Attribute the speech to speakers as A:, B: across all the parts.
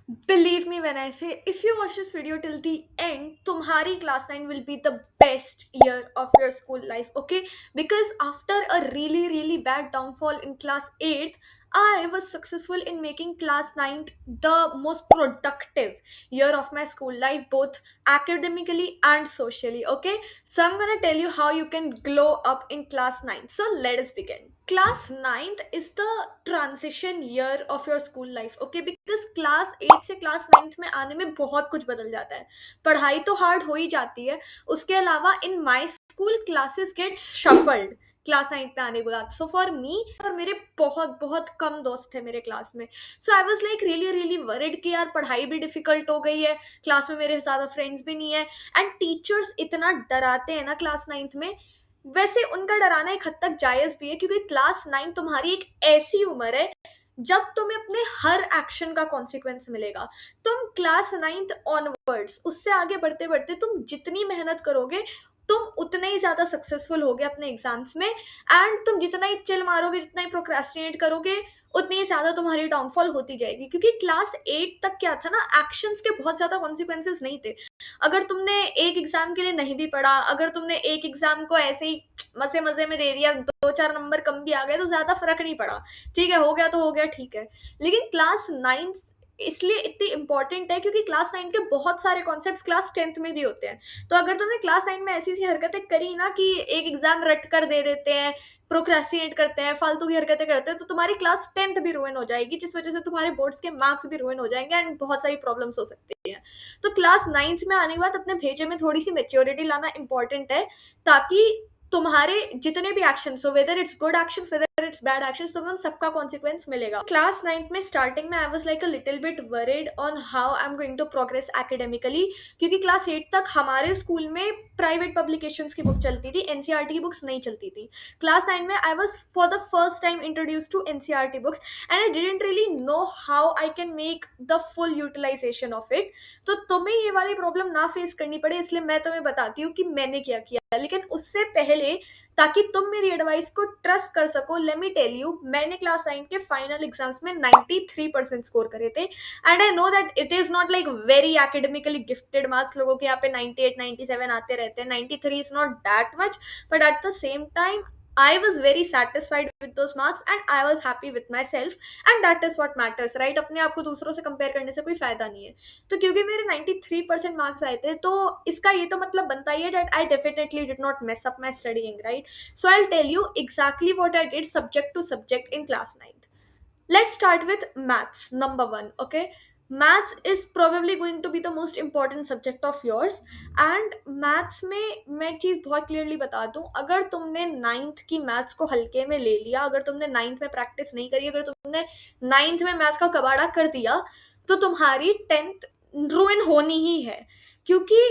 A: Believe me when I say, if you watch this video till the end, तुम्हारी class 9 will be the best year of your school life, okay? Because after a really, really bad downfall in class 8th, I was successful in making class 9th the most productive year of my school life, both academically and socially, okay? So I'm gonna tell you how you can glow up in class 9th. So let us begin. Class 9th is the transition year of your school life, okay? Because class 8 से class 9th में आने में बहुत कुछ बदल जाता है. पढ़ाई तो हार्ड हो ही जाती है, उसके अलावा in my school classes get shuffled class 9th में आने के बाद. सो फॉर मी, और मेरे बहुत बहुत कम दोस्त थे मेरे क्लास में, so I was like really really worried कि यार पढ़ाई भी डिफिकल्ट हो गई है, क्लास में मेरे ज़्यादा फ्रेंड्स भी नहीं है, एंड टीचर्स इतना डराते हैं ना क्लास 9th में. वैसे उनका डराना एक हद तक जायज भी है, क्योंकि क्लास 9 तुम्हारी एक ऐसी उम्र है जब तुम्हें अपने हर एक्शन का कॉन्सिक्वेंस मिलेगा. तुम क्लास 9th ऑनवर्ड्स, उससे आगे बढ़ते बढ़ते तुम जितनी मेहनत करोगे, तुम उतने ही ज्यादा सक्सेसफुल होगे अपने एग्जाम्स में. एंड तुम जितना ही चिल मारोगे, जितना ही प्रोक्रेस्टिनेट करोगे, उतनी ही ज्यादा तुम्हारी डाउनफॉल होती जाएगी. क्योंकि क्लास 8 तक क्या था ना, एक्शंस के बहुत ज्यादा कॉन्सिक्वेंसेस नहीं थे. अगर तुमने एक एग्जाम के लिए नहीं भी पढ़ा, अगर तुमने एक एग्जाम को ऐसे ही मजे मजे में दे दिया, दो चार नंबर कम भी आ गए, तो ज्यादा फर्क नहीं पड़ा. ठीक है, हो गया तो हो गया, ठीक है. लेकिन क्लास 9 इसलिए इतनी इंपॉर्टेंट है क्योंकि क्लास 9 के बहुत सारे कॉन्सेप्ट्स क्लास 10th में भी होते हैं. तो अगर तुमने क्लास 9 में ऐसी ऐसी हरकतें करी ना कि एक एग्जाम रट कर दे देते हैं, प्रोक्रेस्टिनेट करते हैं, फालतू की हरकतें करते हैं, तो तुम्हारी क्लास 10th भी रुइन हो जाएगी, जिस वजह से तुम्हारे बोर्ड्स के मार्क्स भी रुइन हो जाएंगे एंड बहुत सारी प्रॉब्लम्स हो सकती हैं. तो क्लास 9th में आने के बाद अपने भेजे में थोड़ी सी मेच्योरिटी लाना इंपॉर्टेंट है, ताकि तुम्हारे जितने भी एक्शंस हो, whether it's good actions, whether it's bad actions, तुम्हें उन सबका कॉन्सिक्वेंस मिलेगा. क्लास 9th में स्टार्टिंग में I was like a little bit worried on how I am going to progress academically, क्योंकि क्लास 8 तक हमारे स्कूल में प्राइवेट पब्लिकेशंस की बुक चलती थी, एनसीईआरटी की बुक्स नहीं चलती थी. क्लास 9 में I was for the first time introduce to NCERT books, and I didn't really know how I can make the full utilization of it. तो तुम्हें ये वाली प्रॉब्लम ना फेस करनी पड़े, इसलिए मैं तुम्हें बताती हूँ कि मैंने क्या किया. लेकिन उससे पहले, ताकि तुम मेरी एडवाइस को ट्रस्ट कर सको, लेट मी टेल यू, मैंने क्लास 9 के फाइनल एग्जाम्स में 93% स्कोर करे थे. And I know that it is not like very academically gifted marks. लोगों के यहाँ पे 98 97 आते रहते हैं, 93 is not that much, but at the same time I was very satisfied with those marks and I was happy with myself, and that is what matters, right? अपने आप को दूसरों से कंपेयर करने से कोई फायदा नहीं है. तो क्योंकि मेरे 93% मार्क्स आए थे, तो इसका ये तो मतलब बनता ही है that I definitely did not mess up my studying, right? So I'll tell you exactly what I did subject to subject in class 9th. Let's start with maths, number one, okay? Maths is probably going to be the most important subject of yours. And maths में मैं एक चीज़ बहुत clearly बता दूं, अगर तुमने 9th की maths को हल्के में ले लिया, अगर तुमने 9th में प्रैक्टिस नहीं करी, अगर तुमने 9th में मैथ्स का कबाड़ा कर दिया, तो तुम्हारी 10th रुइन होनी ही है. क्योंकि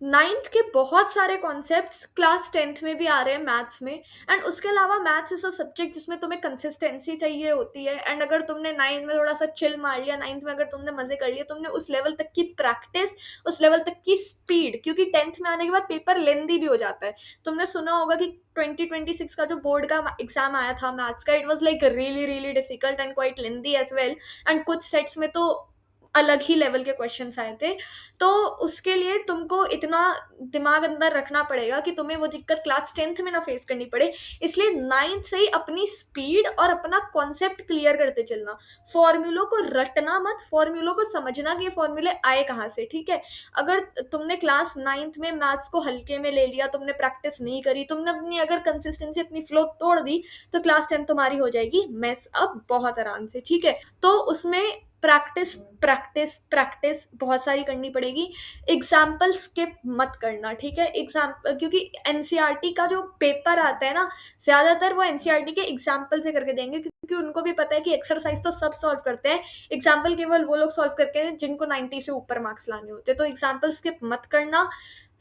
A: 9th के बहुत सारे कॉन्सेप्ट्स क्लास 10th में भी आ रहे हैं मैथ्स में. एंड उसके अलावा मैथ्स इज अ सब्जेक्ट जिसमें तुम्हें कंसिस्टेंसी चाहिए होती है. एंड अगर तुमने 9th में थोड़ा सा चिल मार लिया, 9th में अगर तुमने मजे कर लिए, तुमने उस लेवल तक की प्रैक्टिस, उस लेवल तक की स्पीड, क्योंकि 10th में आने के बाद पेपर लेंदी भी हो जाता है. तुमने सुना होगा कि 2026 का जो बोर्ड का एग्जाम आया था मैथ्स का, it was like really really difficult and quite lengthy as well. And कुछ सेट्स में तो अलग ही लेवल के क्वेश्चंस आए थे. तो उसके लिए तुमको इतना दिमाग अंदर रखना पड़ेगा कि तुम्हें वो दिक्कत क्लास 10th में ना फेस करनी पड़े. इसलिए 9th से ही अपनी स्पीड और अपना कॉन्सेप्ट क्लियर करते चलना. फॉर्मूलों को रटना मत, फॉर्मूलों को समझना कि ये फॉर्मूले आए कहाँ से, ठीक है? अगर तुमने क्लास 9th में मैथ्स को हल्के में ले लिया, तुमने प्रैक्टिस नहीं करी, तुमने अपनी अगर कंसिस्टेंसी, अपनी फ्लो तोड़ दी, तो क्लास 10 तुम्हारी हो जाएगी मेस अप बहुत आराम से, ठीक है? तो उसमें प्रैक्टिस प्रैक्टिस प्रैक्टिस बहुत सारी करनी पड़ेगी. एग्जाम्पल स्किप मत करना, ठीक है? क्योंकि एनसीईआरटी का जो पेपर आता है ना, ज्यादातर वो एनसीईआरटी के एग्जाम्पल से करके देंगे, क्योंकि उनको भी पता है कि एक्सरसाइज तो सब सॉल्व करते हैं, एग्जाम्पल केवल वो लोग सॉल्व करके हैं जिनको 90 से ऊपर मार्क्स लाने होते हैं. तो एग्जाम्पल स्किप मत करना,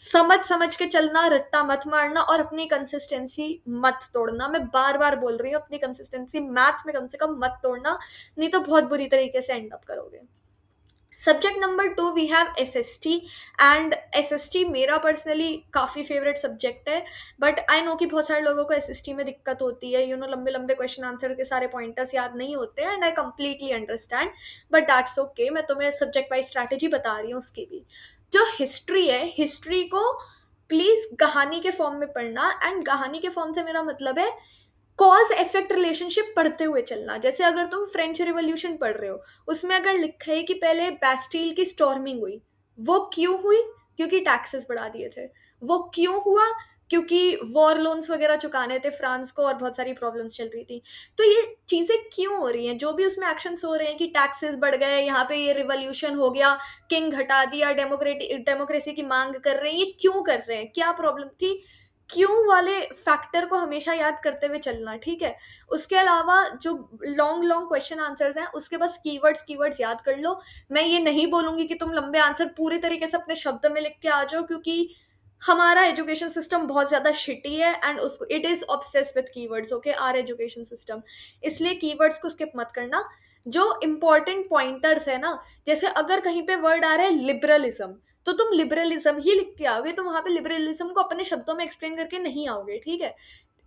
A: समझ समझ के चलना, रट्टा मत मारना, और अपनी कंसिस्टेंसी मत तोड़ना. मैं बार बार बोल रही हूँ, अपनी कंसिस्टेंसी मैथ्स में कम से कम मत तोड़ना, नहीं तो बहुत बुरी तरीके से एंड अप करोगे. Subject number 2 we have SST. And SST मेरा पर्सनली काफ़ी फेवरेट सब्जेक्ट है, बट आई नो कि बहुत सारे लोगों को एसएसटी में दिक्कत होती है, लंबे लंबे क्वेश्चन आंसर के सारे पॉइंटर्स याद नहीं होते हैं, and I completely understand, but that's okay. मैं तुम्हें सब्जेक्ट वाइज स्ट्रैटेजी बता रही हूँ उसकी भी। जो हिस्ट्री है, हिस्ट्री को प्लीज कहानी के फॉर्म में पढ़ना, एंड कहानी के फॉर्म से मेरा मतलब है कॉज इफेक्ट रिलेशनशिप पढ़ते हुए चलना। जैसे अगर तुम फ्रेंच रिवॉल्यूशन पढ़ रहे हो, उसमें अगर लिखा है कि पहले बैस्टील की स्टॉर्मिंग हुई, वो क्यों हुई? क्योंकि टैक्सेस बढ़ा दिए थे। वो क्यों हुआ? क्योंकि वॉर लोन्स वगैरह चुकाने थे फ्रांस को और बहुत सारी प्रॉब्लम्स चल रही थी। तो ये चीजें क्यों हो रही हैं? जो भी उसमें एक्शंस हो रहे हैं कि टैक्सेस बढ़ गए, यहाँ पे ये रिवॉल्यूशन हो गया, किंग हटा दिया, डेमोक्रेसी की मांग कर रहे हैं, ये क्यों कर रहे हैं, क्या प्रॉब्लम थी, क्यों वाले फैक्टर को हमेशा याद करते हुए चलना, ठीक है। उसके अलावा जो लॉन्ग लॉन्ग क्वेश्चन आंसर्स हैं, उसके बस कीवर्ड्स याद कर लो। मैं ये नहीं बोलूंगी कि तुम लंबे आंसर पूरी तरीके से अपने शब्द में लिख के आ जाओ, क्योंकि हमारा एजुकेशन सिस्टम बहुत ज़्यादा शिटी है, एंड उसको it is obsess with keywords, okay, our education system. इसलिए कीवर्ड्स को स्किप मत करना। जो इंपॉर्टेंट पॉइंटर्स है ना, जैसे अगर कहीं पे वर्ड आ रहा है लिबरलिज्म, तो तुम लिबरलिज्म ही लिख के आओगे, तो वहां पे लिबरलिज्म को अपने शब्दों में एक्सप्लेन करके नहीं आओगे, ठीक है।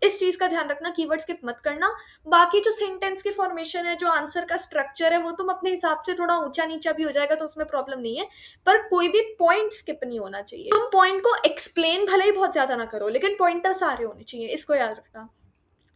A: इस चीज का ध्यान रखना, कीवर्ड स्किप मत करना। बाकी जो सेंटेंस की फॉर्मेशन है, जो आंसर का स्ट्रक्चर है, वो तुम अपने हिसाब से थोड़ा ऊंचा नीचा भी हो जाएगा, तो उसमें प्रॉब्लम नहीं है, पर कोई भी पॉइंट स्किप नहीं होना चाहिए। तुम पॉइंट को एक्सप्लेन भले ही बहुत ज्यादा ना करो, लेकिन पॉइंटर सारे होने चाहिए, इसको याद रखना।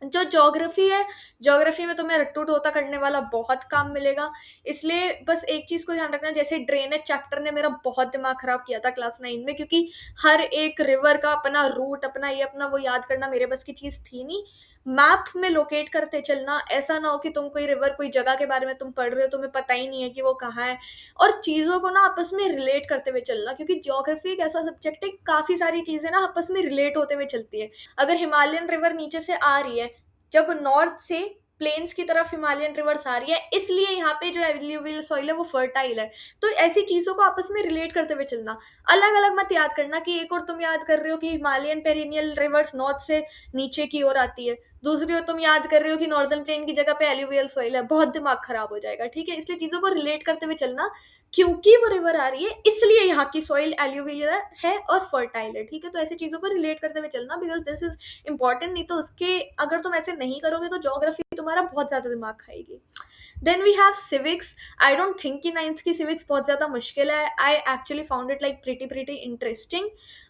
A: जो ज्योग्राफी है, ज्योग्राफी में तुम्हें रट्टू तोता करने वाला बहुत काम मिलेगा, इसलिए बस एक चीज को ध्यान रखना। जैसे ड्रेनेज चैप्टर ने मेरा बहुत दिमाग खराब किया था क्लास 9 में, क्योंकि हर एक रिवर का अपना रूट, अपना ये अपना वो याद करना मेरे बस की चीज थी नहीं। मैप में लोकेट करते चलना, ऐसा ना हो कि तुम कोई रिवर, कोई जगह के बारे में तुम पढ़ रहे हो, तुम्हें पता ही नहीं है कि वो कहाँ है, और चीजों को ना आपस में रिलेट करते हुए चलना, क्योंकि ज्योग्राफी एक ऐसा सब्जेक्ट है, काफी सारी चीजें ना आपस में रिलेट होते हुए चलती है। अगर हिमालयन रिवर नीचे से आ रही है, जब नॉर्थ से प्लेन्स की तरफ हिमालयन रिवर्स आ रही है, इसलिए यहाँ पे जो एल्यूवियल सॉइल है वो फर्टाइल है। तो ऐसी चीजों को आपस में रिलेट करते हुए चलना, अलग अलग मत याद करना कि एक और तुम याद कर रहे हो कि हिमालयन पेरिनियल रिवर्स नॉर्थ से नीचे की ओर आती है, दूसरी ओर तुम याद कर रहे हो कि नॉर्दर्न प्लेन की जगह पे एल्यूवियल सॉइल है, बहुत दिमाग खराब हो जाएगा, ठीक है। इसलिए चीजों को रिलेट करते हुए चलना, क्योंकि वो रिवर आ रही है इसलिए यहाँ की सॉइल एल्यूवियल है और फर्टाइल है, ठीक है। तो ऐसी चीजों को रिलेट करते हुए चलना, बिकॉज दिस इज इंपॉर्टेंट। नहीं तो उसके, अगर तुम ऐसे नहीं करोगे तो ज्योग्राफी तुम्हारा बहुत ज्यादा दिमाग खाएगी। Then we have civics. I don't think कि 9th की सिविक्स बहुत ज्यादा मुश्किल है, I actually found it like pretty interesting.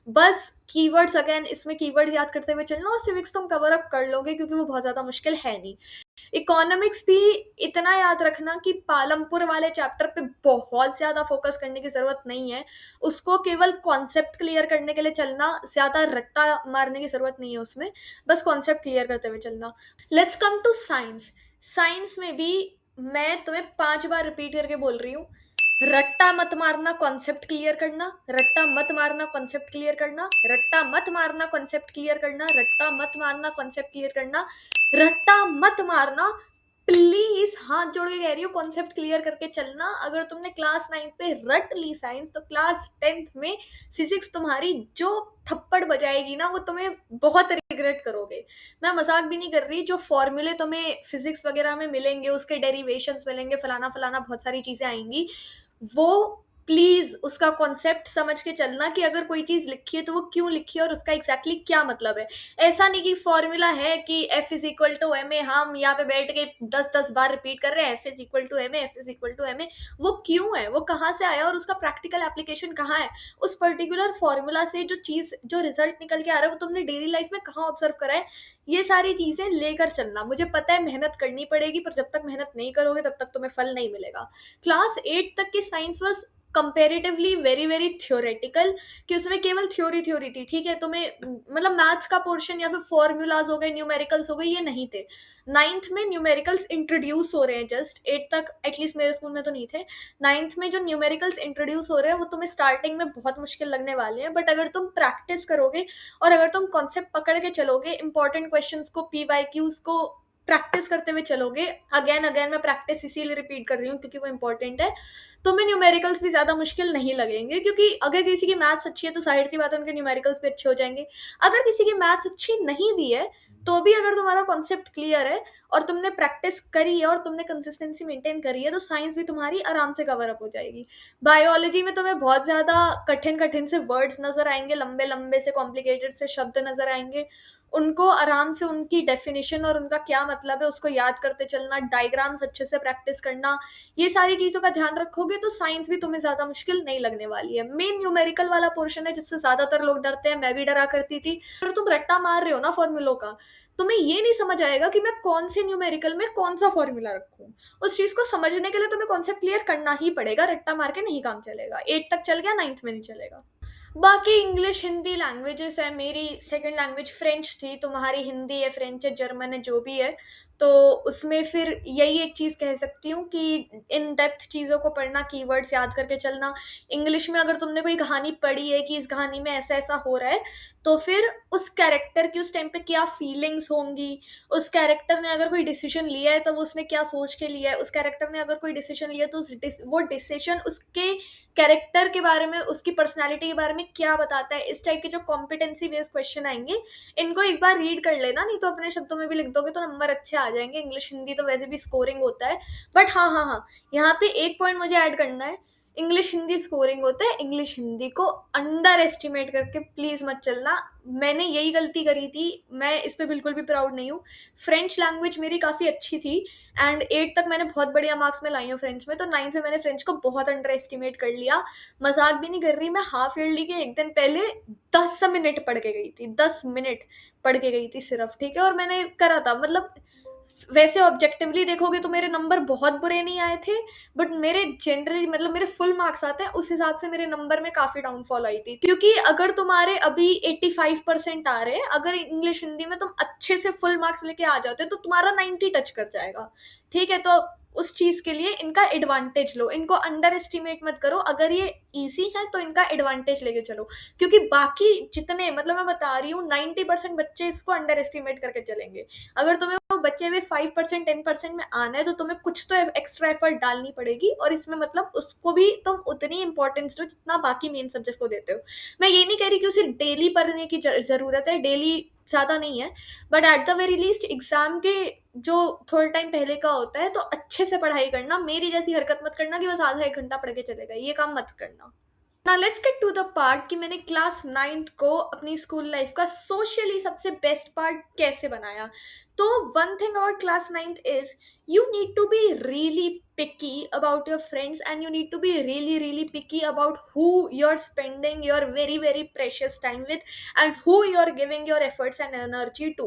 A: बस कीवर्ड्स, अगेन इसमें कीवर्ड याद करते हुए चलना, और सिविक्स तुम कवर अप कर लोगे, क्योंकि वो बहुत ज्यादा मुश्किल है नहीं। इकोनॉमिक्स भी इतना याद रखना कि पालमपुर वाले चैप्टर पे बहुत ज्यादा फोकस करने की जरूरत नहीं है, उसको केवल कॉन्सेप्ट क्लियर करने के लिए चलना, ज्यादा रट्टा मारने की जरूरत नहीं है उसमें, बस कॉन्सेप्ट क्लियर करते हुए चलना। Let's come to science. Science में भी मैं तुम्हें 5 बार रिपीट करके बोल रही हूँ, रट्टा मत मारना, कॉन्सेप्ट क्लियर करना, रट्टा मत मारना, कॉन्सेप्ट क्लियर करना, रट्टा मत मारना, कॉन्सेप्ट क्लियर करना, रट्टा मत मारना, कॉन्सेप्ट क्लियर करना, रट्टा मत मारना। प्लीज हाथ जोड़ के कह रही हूँ, कॉन्सेप्ट क्लियर करके चलना। अगर तुमने क्लास 9 पे रट ली साइंस, तो क्लास 10th में फिजिक्स तुम्हारी जो थप्पड़ बजाएगी ना, वो तुम्हें बहुत रिग्रेट करोगे। मैं मजाक भी नहीं कर रही, जो फॉर्मूले तुम्हें फिजिक्स वगैरह में मिलेंगे, उसके डेरिवेशंस मिलेंगे, फलाना फलाना बहुत सारी चीजें आएंगी, वो प्लीज उसका कॉन्सेप्ट समझ के चलना कि अगर कोई चीज लिखी है तो वो क्यों लिखी है और उसका एग्जैक्टली क्या मतलब है। ऐसा नहीं कि फॉर्मूला है कि F is equal to M A, हम यहाँ पे बैठ के 10-10 बार रिपीट कर रहे हैं F is equal to M A, F is equal to M A. वो क्यों है, वो कहाँ से आया और उसका प्रैक्टिकल एप्लीकेशन कहाँ है, उस पर्टिकुलर फॉर्मूला से जो चीज, जो रिजल्ट निकल के आ रहा है, वो तुमने डेली लाइफ में कहाँ ऑब्जर्व करा है, ये सारी चीजें लेकर चलना। मुझे पता है मेहनत करनी पड़ेगी, पर जब तक मेहनत नहीं करोगे तब तक तुम्हें फल नहीं मिलेगा। क्लास 8 तक की science was comparatively very very theoretical, कि उसमें केवल थ्योरी थी, ठीक है। तुम्हें मतलब मैथ्स का पोर्शन या फिर फॉर्मूलाज हो गए, न्यूमेरिकल्स हो गए, ये नहीं थे। 9th में न्यूमेरिकल्स इंट्रोड्यूस हो रहे हैं, जस्ट 8 तक एटलीस्ट मेरे स्कूल में तो नहीं थे। 9th में जो न्यूमेरिकल्स इंट्रोड्यूस हो रहे हैं, वो तुम्हें स्टार्टिंग में बहुत मुश्किल लगने वाले हैं, बट अगर तुम प्रैक्टिस करोगे और अगर तुम कॉन्सेप्ट पकड़ के चलोगे, इंपॉर्टेंट क्वेश्चंस को, पीवाईक्यूज को प्रैक्टिस करते हुए चलोगे, अगेन अगेन मैं प्रैक्टिस इसीलिए रिपीट कर रही हूँ क्योंकि वो इंपॉर्टेंट है, तुम्हें न्यूमेरिकल्स भी ज्यादा मुश्किल नहीं लगेंगे। क्योंकि अगर किसी की मैथ्स अच्छी है तो जाहिर सी बात है उनके न्यूमेरिकल्स भी अच्छे हो जाएंगे। अगर किसी की मैथ्स अच्छी नहीं भी है तो भी अगर तुम्हारा कॉन्सेप्ट क्लियर है और तुमने प्रैक्टिस करी है और तुमने कंसिस्टेंसी मेंटेन करी है, तो साइंस भी तुम्हारी आराम से कवर अप हो जाएगी। बायोलॉजी में तुम्हें बहुत ज़्यादा कठिन कठिन से वर्ड्स नज़र आएंगे, लंबे लंबे से कॉम्प्लिकेटेड से शब्द नज़र आएंगे। उनको आराम से उनकी डेफिनेशन और उनका क्या मतलब है उसको याद करते चलना, डायग्राम्स अच्छे से प्रैक्टिस करना, ये सारी चीज़ों का ध्यान रखोगे तो साइंस भी तुम्हें ज़्यादा मुश्किल नहीं लगने वाली है। मेन न्यूमेरिकल वाला पोर्शन है जिससे ज़्यादातर लोग डरते हैं, मैं भी डरा करती थी। अगर तुम रट्टा मार रहे हो ना फॉर्मूलों का, तुम्हें ये नहीं समझ आएगा कि मैं कौन से न्यूमेरिकल में कौन सा फॉर्मूला रखूं। उस चीज को समझने के लिए तुम्हें कॉन्सेप्ट क्लियर करना ही पड़ेगा, रट्टा मार के नहीं काम चलेगा। 8 तक चल गया, 9th में नहीं चलेगा। बाकी इंग्लिश हिंदी लैंग्वेजेस है, मेरी सेकंड लैंग्वेज फ्रेंच थी, तुम्हारी हिंदी है, फ्रेंच है, जर्मन है, जो भी है। तो उसमें फिर यही एक चीज़ कह सकती हूँ कि इन डेप्थ चीज़ों को पढ़ना, कीवर्ड्स याद करके चलना। इंग्लिश में अगर तुमने कोई कहानी पढ़ी है कि इस कहानी में ऐसा ऐसा हो रहा है, तो फिर उस कैरेक्टर की उस टाइम पे क्या फीलिंग्स होंगी, उस कैरेक्टर ने अगर कोई डिसीजन लिया है तो वो उसने क्या सोच के लिया है, उस कैरेक्टर ने अगर कोई डिसीजन लिया तो वो डिसीजन उसके कैरेक्टर के बारे में, उसकी पर्सनैलिटी के बारे में क्या बताता है। इस टाइप के जो कॉम्पिटेंसी बेस्ड क्वेश्चन आएंगे, इनको एक बार रीड कर लेना, नहीं तो अपने शब्दों में भी लिख दोगे तो नंबर अच्छे आ जाएंगे। इंग्लिश हिंदी तो वैसे भी स्कोरिंग होता है, बट हाँ हाँ हाँ, यहाँ पे एक पॉइंट मुझे ऐड करना है। इंग्लिश हिंदी स्कोरिंग होता है, इंग्लिश हिंदी को अंडर एस्टिमेट करके प्लीज मत चलना। मैंने यही गलती करी थी, मैं इस पे बिल्कुल भी प्राउड नहीं हूँ। फ्रेंच लैंग्वेज मेरी काफ़ी अच्छी थी एंड 8 तक मैंने बहुत बढ़िया मार्क्स में लाई हूँ फ्रेंच में, तो 9th में मैंने फ्रेंच को बहुत अंडर एस्टिमेट कर लिया। मजाक भी नहीं कर रही, मैं हाफ ईयरली के एक दिन पहले 10 मिनट पढ़ के गई थी, 10 मिनट पढ़ के गई थी सिर्फ, ठीक है। और मैंने करा था, मतलब वैसे ऑब्जेक्टिवली देखोगे तो मेरे नंबर बहुत बुरे नहीं आए थे, बट मेरे जनरली मतलब मेरे फुल मार्क्स आते हैं, उस हिसाब से मेरे नंबर में काफ़ी डाउनफॉल आई थी। क्योंकि अगर तुम्हारे अभी 85% आ रहे हैं, अगर इंग्लिश हिंदी में तुम अच्छे से फुल मार्क्स लेके आ जाते तो तुम्हारा 90 टच कर जाएगा, ठीक है। तो उस चीज़ के लिए इनका एडवांटेज लो, इनको अंडर एस्टिमेट मत करो। अगर ये ईजी है तो इनका एडवांटेज लेके चलो, क्योंकि बाकी जितने, मतलब मैं बता रही हूँ 90% बच्चे इसको अंडर एस्टिमेट करके चलेंगे। अगर तुम्हें वो बच्चे में 5% 10% में आना है तो तुम्हें कुछ तो एक्स्ट्रा एफर्ट डालनी पड़ेगी, और इसमें मतलब उसको भी तुम उतनी इंपॉर्टेंस दो जितना बाकी मेन सब्जेक्ट को देते हो। मैं ये नहीं कह रही कि उसे डेली पढ़ने की ज़रूरत है, डेली ज़्यादा नहीं है, but at the very least exam के जो थोड़ा टाइम पहले का होता है तो अच्छे से पढ़ाई करना। मेरी जैसी हरकत मत करना कि बस आधा 1 घंटा पढ़ के चलेगा, ये काम मत करना। ना let's get to the part कि मैंने क्लास 9th को अपनी स्कूल लाइफ का सोशली सबसे बेस्ट पार्ट कैसे बनाया। तो one thing about class 9th is you need to be really picky about your friends, and you need to be really really picky about who you're spending your very very precious time with and who you're giving your efforts and energy to।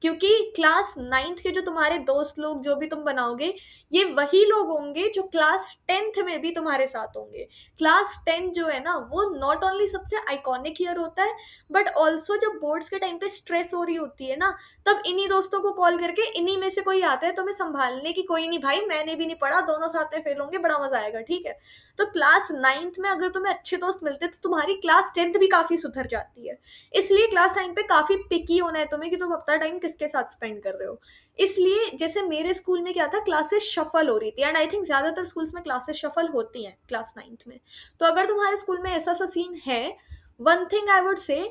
A: क्योंकि class 9th के जो तुम्हारे दोस्त लोग जो भी तुम बनाओगे, ये वही लोग होंगे जो क्लास 10th में भी तुम्हारे साथ होंगे। क्लास 10 जो है ना, वो नॉट ओनली सबसे आइकॉनिक ईयर होता है, बट ऑल्सो जब बोर्ड्स के टाइम पे स्ट्रेस हो रही होती है ना, तब इन्हीं दोस्तों को कॉल करके इन्हीं में से कोई आता है तुम्हें संभालने की, कोई नहीं भाई मैंने भी नहीं पढ़ा, दोनों साथ में फेल होंगे, बड़ा मजा आएगा, ठीक है। तो क्लास 9th में अगर तुम्हें अच्छे दोस्त मिलते तो तुम्हारी क्लास 10th भी काफी सुधर जाती है। इसलिए क्लास 9 पे काफी पिकी होना है तुम्हें कि तुम अपना टाइम किसके साथ स्पेंड कर रहे हो। इसलिए जैसे मेरे स्कूल में क्या था, क्लासेस शफल हो रही थी, एंड आई थिंक ज्यादातर स्कूल्स में क्लासेस शफल होती हैं क्लास 9th में। तो अगर तुम्हारे स्कूल में ऐसा सा सीन है, one thing I would say,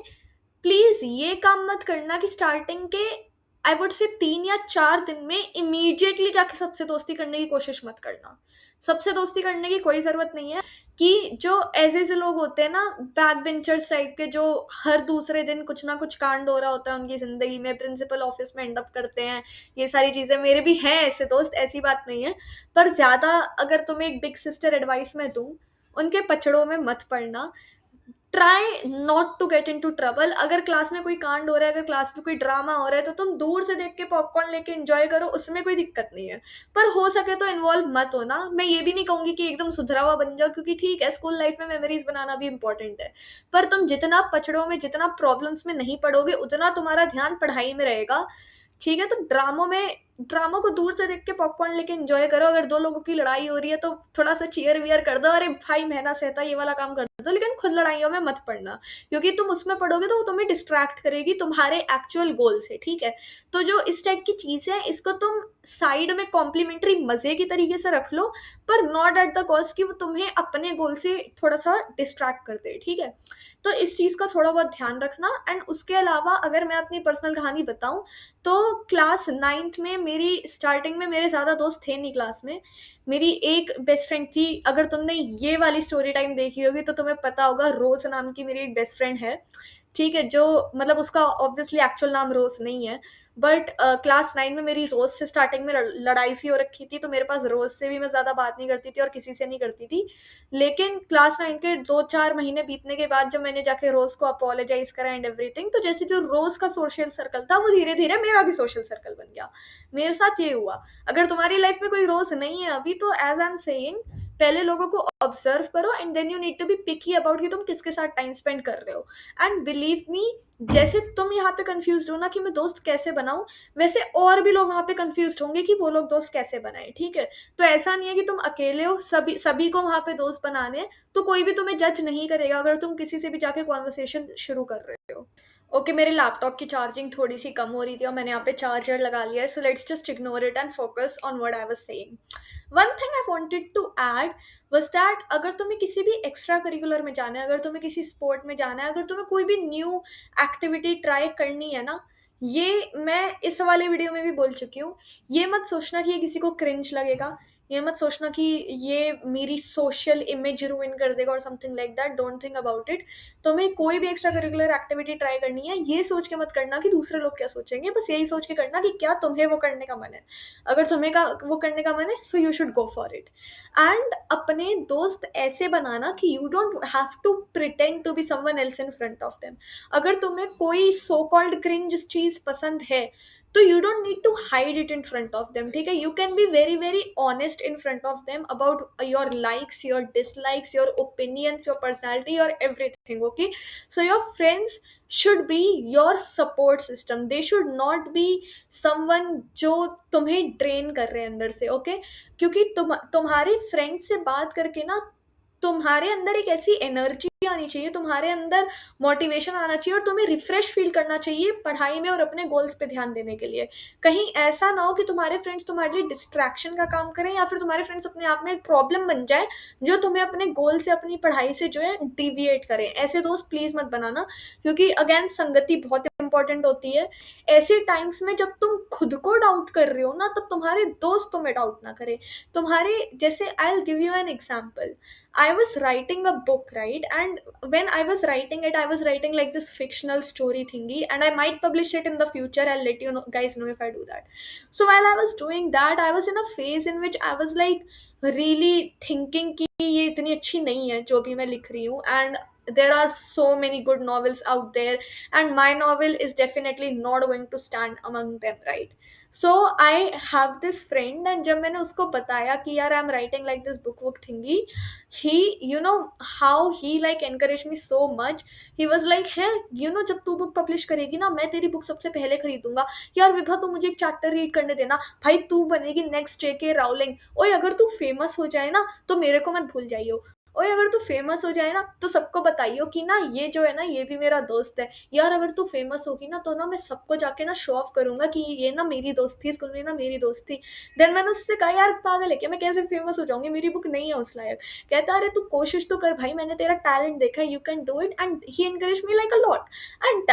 A: please ये काम मत करना कि स्टार्टिंग के आई वुड से 3 या 4 दिन में इमीडिएटली जाके सबसे दोस्ती करने की कोशिश मत करना। सबसे दोस्ती करने की कोई ज़रूरत नहीं है। कि जो ऐसे लोग होते हैं ना, बैक बेंचर्स टाइप के, जो हर दूसरे दिन कुछ ना कुछ कांड हो रहा होता है उनकी ज़िंदगी में, प्रिंसिपल ऑफिस में एंड अप करते हैं, ये सारी चीज़ें, मेरे भी हैं ऐसे दोस्त, ऐसी बात नहीं है। पर ज़्यादा अगर तुम्हें एक बिग सिस्टर एडवाइस में दूँ, उनके पचड़ों में मत पड़ना। Try not to get in to trouble. अगर क्लास में कोई कांड हो रहा है, अगर क्लास में कोई ड्रामा हो रहा है, तो तुम दूर से देख के पॉपकॉर्न लेके एंजॉय करो, उसमें कोई दिक्कत नहीं है। पर हो सके तो इन्वॉल्व मत होना। मैं ये भी नहीं कहूँगी कि एकदम सुधरा हुआ बन जाओ, क्योंकि ठीक है स्कूल लाइफ में मेमोरीज बनाना भी इंपॉर्टेंट है, पर तुम जितना पचड़ों में, जितना प्रॉब्लम्स में नहीं पढ़ोगे, उतना तुम्हारा ध्यान पढ़ाई में रहेगा, ठीक है। तो ड्रामों में ड्रामा को दूर से देख के पॉपकॉर्न लेके एंजॉय करो। अगर दो लोगों की लड़ाई हो रही है तो थोड़ा सा चीयर वियर कर दो, अरे भाई मैं ना सहता, ये वाला काम कर दो, लेकिन खुद लड़ाइयों में मत पड़ना, क्योंकि तुम उसमें पढ़ोगे तो वो तुम्हें डिस्ट्रैक्ट करेगी तुम्हारे एक्चुअल गोल से, ठीक है। तो जो इस टाइप की चीजें हैं इसको तुम साइड में कॉम्प्लीमेंट्री मजे की तरीके से रख लो, पर नॉट एट द कॉस्ट कि वो तुम्हें अपने गोल से थोड़ा सा डिस्ट्रैक्ट कर दे, ठीक है। तो इस चीज का थोड़ा बहुत ध्यान रखना। एंड उसके अलावा अगर मैं अपनी पर्सनल कहानी बताऊं, तो क्लास नाइन्थ में मेरी स्टार्टिंग में मेरे ज़्यादा दोस्त थे नहीं क्लास में। मेरी एक बेस्ट फ्रेंड थी। अगर तुमने ये वाली स्टोरी टाइम देखी होगी तो तुम्हें पता होगा, रोज नाम की मेरी एक बेस्ट फ्रेंड है, ठीक है। जो मतलब उसका ऑब्वियसली एक्चुअल नाम रोज नहीं है, बट क्लास नाइन में मेरी रोज से स्टार्टिंग में लड़ाई सी हो रखी थी, तो मेरे पास रोज से भी मैं ज़्यादा बात नहीं करती थी और किसी से नहीं करती थी। लेकिन क्लास नाइन के 2-4 महीने बीतने के बाद जब मैंने जाके रोज को अपोलोजाइज करा एंड एवरीथिंग, तो जैसे जो रोज का सोशल सर्कल था वो धीरे धीरे मेरा भी सोशल सर्कल बन गया। मेरे साथ ये हुआ। अगर तुम्हारी लाइफ में कोई रोज नहीं है अभी, तो एज आई एम सेइंग, पहले लोगों को ऑब्जर्व करो and then you need to be picky about कि तुम किसके साथ टाइम स्पेंड कर रहे हो। एंड बिलीव मी, जैसे तुम यहाँ पे कंफ्यूज हो ना कि मैं दोस्त कैसे बनाऊं, वैसे और भी लोग वहाँ पे कंफ्यूज होंगे कि वो लोग दोस्त कैसे बनाए, ठीक है। तो ऐसा नहीं है कि तुम अकेले हो, सभी सभी को वहाँ पे दोस्त बनाने हैं, तो कोई भी तुम्हें जज नहीं करेगा अगर तुम किसी से भी जाके कॉन्वर्सेशन शुरू कर रहे हो। ओके, मेरे लैपटॉप की चार्जिंग थोड़ी सी कम हो रही थी और मैंने यहाँ पे चार्जर लगा लिया है, so let's just ignore it and focus on what I was saying. One thing I wanted to add was that अगर तुम्हें किसी भी एक्स्ट्रा करिकुलर में जाना है, अगर तुम्हें किसी स्पोर्ट में जाना है, अगर तुम्हें कोई भी न्यू एक्टिविटी ट्राई करनी है ना, ये मैं इस वाले वीडियो में भी बोल चुकी हूँ। ये मत सोचना कि ये किसी को क्रिंज लगेगा, ये मत सोचना कि ये मेरी सोशल इमेज रुइन कर देगा और something like that, don't think about it. तुम्हें कोई भी एक्स्ट्रा करिकुलर एक्टिविटी ट्राई करनी है, ये सोच के मत करना कि दूसरे लोग क्या सोचेंगे, बस यही सोच के करना कि क्या तुम्हें वो करने का मन है। अगर तुम्हें का वो करने का मन है, so you should go for it. And अपने दोस्त ऐसे बनाना कि you don't have to pretend to be someone else in front of them. अगर तुम्हें कोई सो कॉल्ड क्रिंज चीज पसंद है, तो you don't need to hide it in front of them, ठीक है। You can be very very honest in front of them about your likes, your dislikes, your opinions, your personality, your everything, okay. So your friends should be your support system, they should not be someone जो तुम्हें drain कर रहे हैं अंदर से, okay. क्योंकि तुम्हारे friend से बात करके ना, तुम्हारे अंदर एक ऐसी एनर्जी आनी चाहिए, तुम्हारे अंदर मोटिवेशन आना चाहिए और तुम्हें रिफ्रेश फील करना चाहिए पढ़ाई में और अपने गोल्स पे ध्यान देने के लिए। कहीं ऐसा ना हो कि तुम्हारे फ्रेंड्स तुम्हारे लिए डिस्ट्रैक्शन का काम करें, या फिर तुम्हारे फ्रेंड्स अपने आप में एक प्रॉब्लम बन जाए जो तुम्हें अपने गोल से, अपनी पढ़ाई से जो है डिविएट करें। ऐसे दोस्त प्लीज मत बनाना, क्योंकि अगेन संगति बहुत इंपॉर्टेंट होती है। ऐसे टाइम्स में जब तुम खुद को डाउट कर रहे हो ना, तब तुम्हारे दोस्त तुम्हें डाउट ना करें। तुम्हारे जैसे, I will give you an example. I was writing a book, right? And when I was writing it, I was writing like this fictional story thingy, and I might publish it in the future. I'll let you know, guys know if I do that. So while I was doing that, I was in a phase in which I was like really thinking कि ये इतनी अच्छी नहीं है जो भी मैं लिख रही हूँ, and there are so many good novels out there, and my novel is definitely not going to stand among them, right? So I have this friend, and जब मैंने उसको बताया कि यार I am writing like this book थिंगी, he you know how he like encourage me so much. He was like, है you know जब तू book publish करेगी ना, मैं तेरी बुक सबसे पहले खरीदूंगा। यार विभा तू मुझे एक चैप्टर रीड करने देना, भाई तू बनेगी नेक्स्ट जेके राउलिंग। ओए अगर तू फेमस हो जाए ना तो मेरे को मत भूल जाइयो। ओए अगर तू फेमस हो जाए ना तो सबको बताइयो कि ना ये जो है ना ये भी मेरा दोस्त है। यार अगर तू फेमस होगी ना तो ना मैं सबको जाके ना शो ऑफ करूंगा कि ये ना मेरी दोस्त थी, स्कूल में ना मेरी दोस्त थी। देन मैंने उससे कहा, यार पागल है क्या, मैं कैसे फेमस हो जाऊंगी, मेरी बुक नहीं है उस लायक। कहता, अरे तू कोशिश तो कर भाई, मैंने तेरा टैलेंट देखा, you can do it. And he encourage me like a lot, and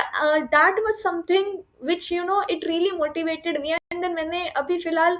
A: that was something which you know it really motivated me. And then मैंने अभी फिलहाल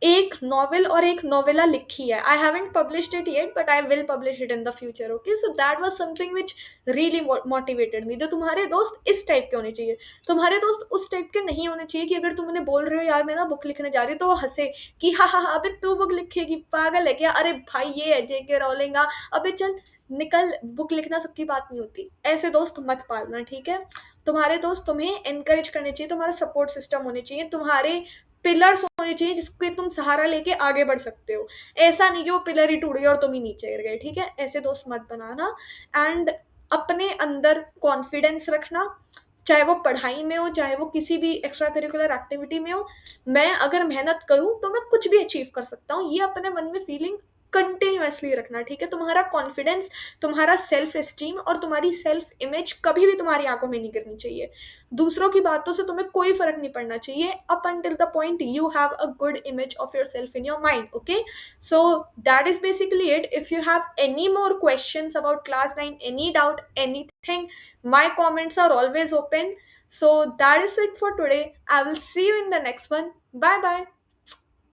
A: एक नॉवेल और एक नोवेला लिखी है। I haven't published it yet, but I will publish it in the future, okay. So that was something which really motivated मी। तो तुम्हारे दोस्त इस टाइप के होने चाहिए। तुम्हारे दोस्त उस टाइप के नहीं होने चाहिए कि अगर तुम उन्हें बोल रहे हो यार मैं ना बुक लिखने जा रही हूँ, तो वो हंसे कि हा हा हा, अबे तू बुक लिखेगी, पागल है क्या, अरे भाई ये है जेके रोलिंग, अबे चल निकल, बुक लिखना सबकी बात नहीं होती। ऐसे दोस्त मत पालना, ठीक है। तुम्हारे दोस्त तुम्हें एनकरेज करने चाहिए, तुम्हारा सपोर्ट सिस्टम होने चाहिए, तुम्हारे पिलर्स होने चाहिए जिसके तुम सहारा लेके आगे बढ़ सकते हो। ऐसा नहीं कि वो पिलर ही टूट गया और तुम ही नीचे गिर गए, ठीक है। ऐसे दोस्त मत बनाना। एंड अपने अंदर कॉन्फिडेंस रखना, चाहे वो पढ़ाई में हो, चाहे वो किसी भी एक्स्ट्रा करिकुलर एक्टिविटी में हो। मैं अगर मेहनत करूँ तो मैं कुछ भी अचीव कर सकता हूँ, ये अपने मन में फीलिंग कंटिन्यूअसली रखना, ठीक है? तुम्हारा कॉन्फिडेंस, तुम्हारा सेल्फ एस्टीम और तुम्हारी सेल्फ इमेज कभी भी तुम्हारी आंखों में नहीं गिरनी चाहिए। दूसरों की बातों से तुम्हें कोई फर्क नहीं पड़ना चाहिए up until the point you have a good image of your self in your mind, okay? So that is basically it. If you have any more questions about class 9, any doubt, anything, my comments are always open. So that is it for today. I will see you in the next one. Bye bye.